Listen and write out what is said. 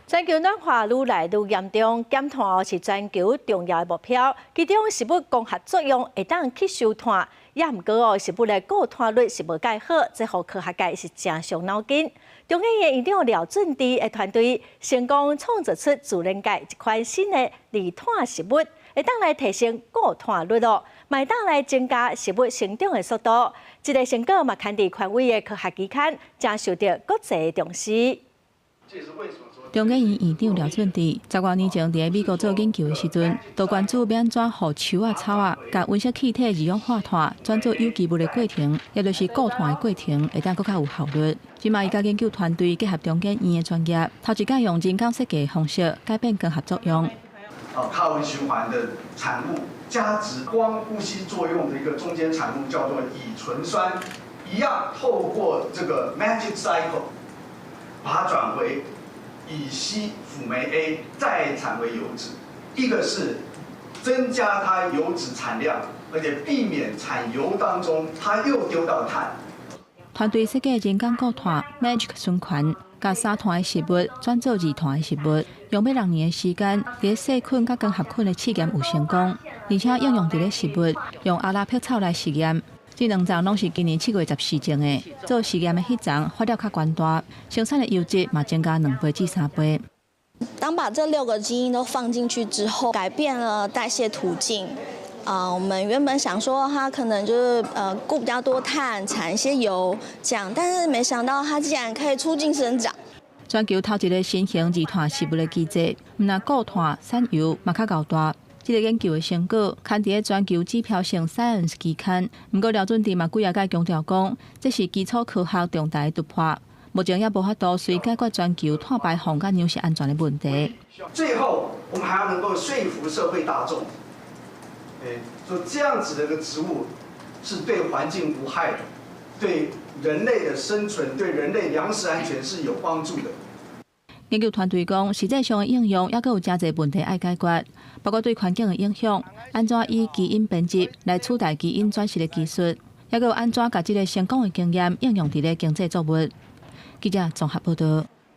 全球暖化愈来愈严重，减碳哦是全球重要的目标。其中食物光合作用会当去收碳，也毋过哦食物的固碳率是无介好，这互科学界是真伤脑筋。中研院院长廖俊智的团队成功创造出自然界一款新的二碳食物，会当来提升固碳率哦，嘛会当来增加食物生长的速度。这个成果嘛，刊伫权威的科学期刊，真受到国际重视。中研院院长廖俊智10多年前伫美国做研究的时阵，就关注要安怎互树啊、草啊，甲温室气体二氧化碳转做有机物的过程，也就是固碳的过程，会当更较有效率。即卖伊甲研究团队结合中研院的专业，头一届用人工设计的方式改变光合作用。卡文循环的产物，加值光呼吸作用的一个中间产物叫做乙醇酸，一样透过这个 magic cycle， 把它转回乙烯辅酶 A， 再产为油脂。一个是增加它油脂产量，而且避免产油当中它又丢到碳。团队设计人工固碳 magic 循环，甲3碳的食物转做2碳的食物，用要2年的时间，伫细菌甲光合菌的试验有成功，而且应用伫咧食物，用阿拉匹草来实验。这2种拢是今年7月14种的，做实验的迄种发酵较悬大，生产的油脂嘛增加2倍至3倍。当把这6个基因都放进去之后，改变了代谢途径。我们原本想说它可能就是顾比较多碳，产一些油这样，但是没想到它竟然可以促进生长。全球头一个新型2碳食物的基质，毋但固碳、产油嘛较高大。这个研究的成果刊伫全球指标性 Science 期刊。不过廖俊智嘛几啊届强调讲，这是基础科学重大的突破，目前也无法度随解决全球碳排放甲粮食安全的问题。最后，我们还要能够说服社会大众，说这样子的一个植物是对环境无害的，对人类的生存、对人类粮食安全是有帮助的。研究团队讲，实际上的应用还佫有真侪问题要解决，包括对环境的影响，安怎以基因编辑来取代基因转移的技术，还佫有安怎把这个成功的经验应用伫咧经济作物。记者综合报道。